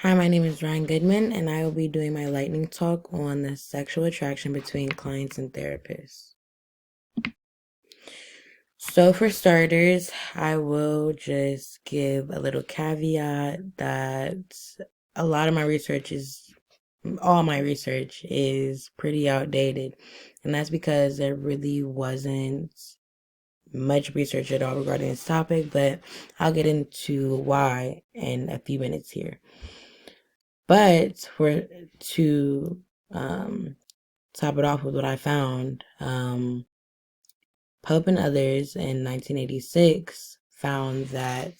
Hi, my name is Ryan Goodman, and I will be doing my lightning talk on the sexual attraction between clients and therapists. So, for starters, I will just give a little caveat that a lot of my research is, all my research is pretty outdated, and that's because there really wasn't much research at all regarding this topic, but I'll get into why in a few minutes here. But to um, top it off with what I found, Pope and others in 1986 found that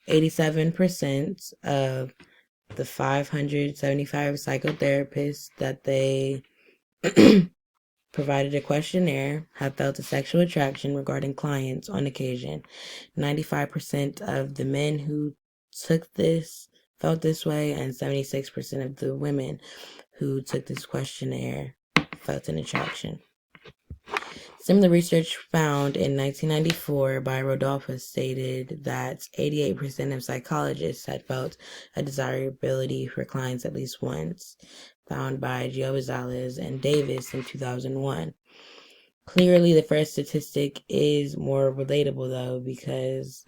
87% of the 575 psychotherapists that they provided a questionnaire have felt a sexual attraction regarding clients on occasion. 95% of the men who took this felt this way, and 76% of the women who took this questionnaire felt an attraction. Similar research found in 1994 by Rodolphus stated that 88% of psychologists had felt a desirability for clients at least once, found by Gio and Davis in 2001. Clearly, the first statistic is more relatable though, because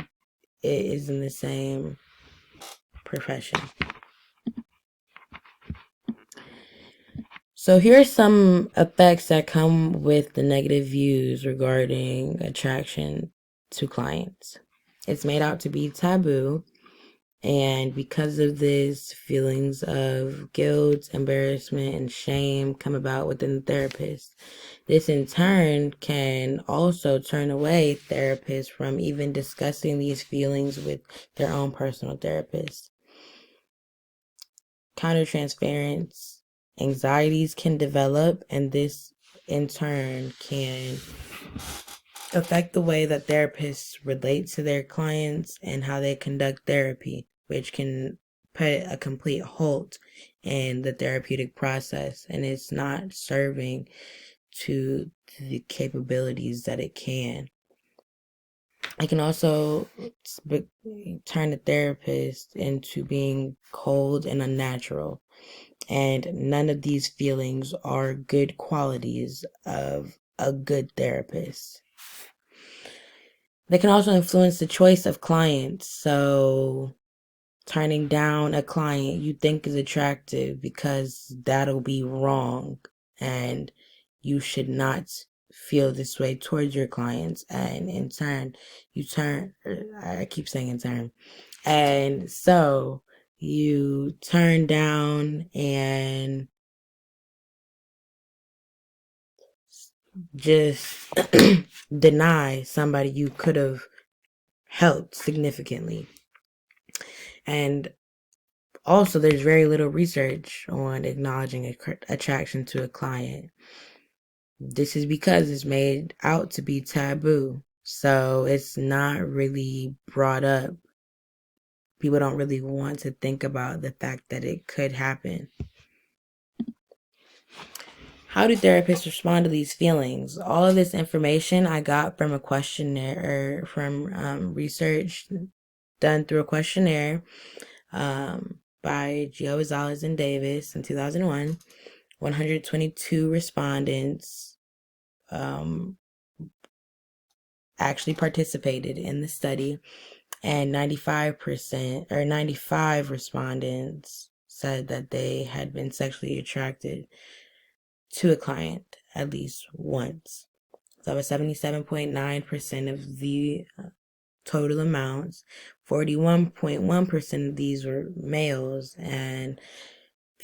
it is in the same profession. So here are some effects that come with the negative views regarding attraction to clients. It's made out to be taboo, and because of this, feelings of guilt, embarrassment, and shame come about within the therapist. This in turn can also turn away therapists from even discussing these feelings with their own personal therapist. Countertransference anxieties can develop, and this in turn can affect the way that therapists relate to their clients and how they conduct therapy, which can put a complete halt in the therapeutic process, and it's not serving to the capabilities that it can. It can also turn the therapist into being cold and unnatural. And none of these feelings are good qualities of a good therapist. They can also influence the choice of clients. So, turning down a client you think is attractive because that'll be wrong. And you should not feel this way towards your clients. And in turn, I keep saying in turn. And so, you turn down and just deny somebody you could have helped significantly. And also, there's very little research on acknowledging attraction to a client. This is because it's made out to be taboo. So it's not really brought up. People don't really want to think about the fact that it could happen. How do therapists respond to these feelings? All of this information I got from a questionnaire, from research done through a questionnaire by Gio Gonzalez and Davis in 2001. 122 respondents actually participated in the study, and 95 respondents said that they had been sexually attracted to a client at least once. So that was 77.9% of the total amounts. 41.1% of these were males, and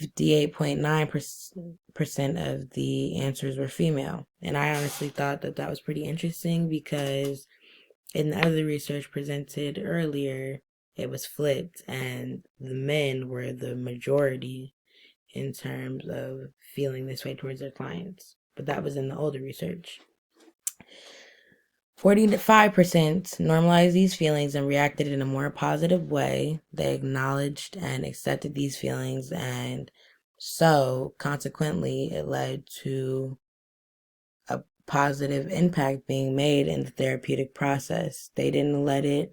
58.9% of the answers were female. And I honestly thought that that was pretty interesting because in the other research presented earlier, it was flipped, and the men were the majority in terms of feeling this way towards their clients. But that was in the older research. 45% normalized these feelings and reacted in a more positive way. They acknowledged and accepted these feelings, and so consequently, it led to a positive impact being made in the therapeutic process. They didn't let it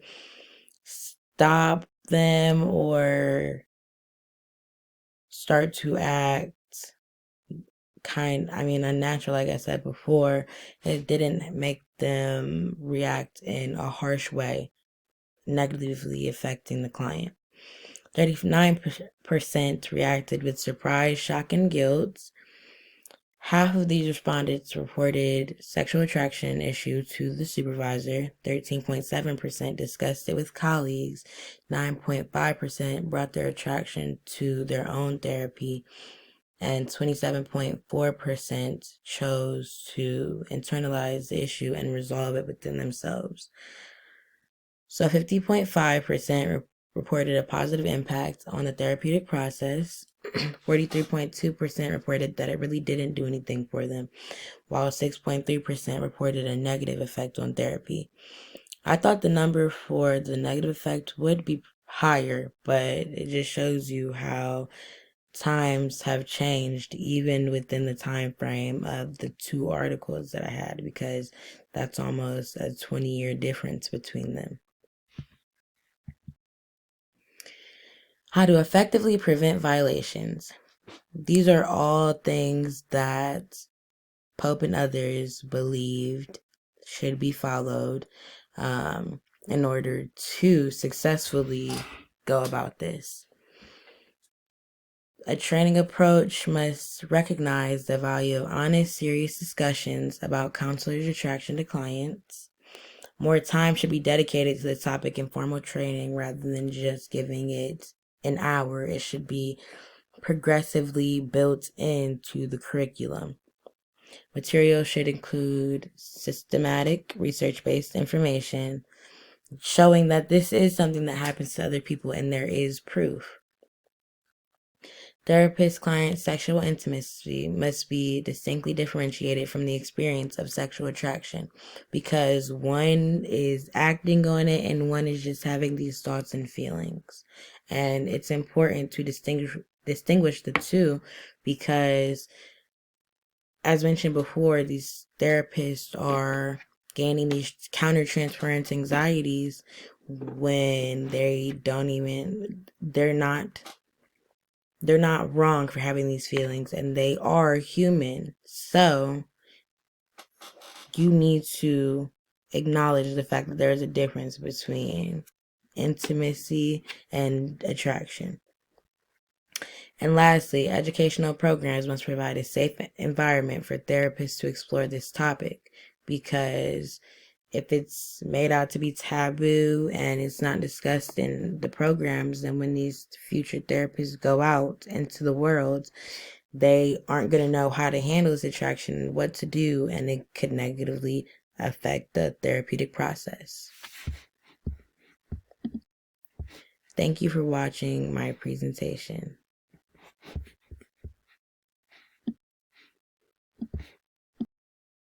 stop them or start to act unnatural, like I said before. It didn't make them react in a harsh way, negatively affecting the client. 39% reacted with surprise, shock, and guilt. Half of these respondents reported sexual attraction issue to the supervisor. 13.7% discussed it with colleagues. 9.5% brought their attraction to their own therapy. And 27.4% chose to internalize the issue and resolve it within themselves. So 50.5% reported a positive impact on the therapeutic process. 43.2% reported that it really didn't do anything for them, while 6.3% reported a negative effect on therapy. I thought the number for the negative effect would be higher, but it just shows you how times have changed even within the time frame of the two articles that I had, because that's almost a 20-year difference between them. How to effectively prevent violations. These are all things that Pope and others believed should be followed in order to successfully go about this. A training approach must recognize the value of honest, serious discussions about counselors' attraction to clients. More time should be dedicated to the topic in formal training rather than just giving it an hour. It should be progressively built into the curriculum. Material should include systematic, research-based information showing that this is something that happens to other people and there is proof. Therapist-client sexual intimacy must be distinctly differentiated from the experience of sexual attraction, because one is acting on it and one is just having these thoughts and feelings. And it's important to distinguish the two, because as mentioned before, these therapists are gaining these countertransference anxieties when they're not wrong for having these feelings, and they are human. So you need to acknowledge the fact that there is a difference between intimacy and attraction. And lastly, educational programs must provide a safe environment for therapists to explore this topic, because if it's made out to be taboo and it's not discussed in the programs, then when these future therapists go out into the world, they aren't going to know how to handle this attraction and what to do, and it could negatively affect the therapeutic process. Thank you for watching my presentation.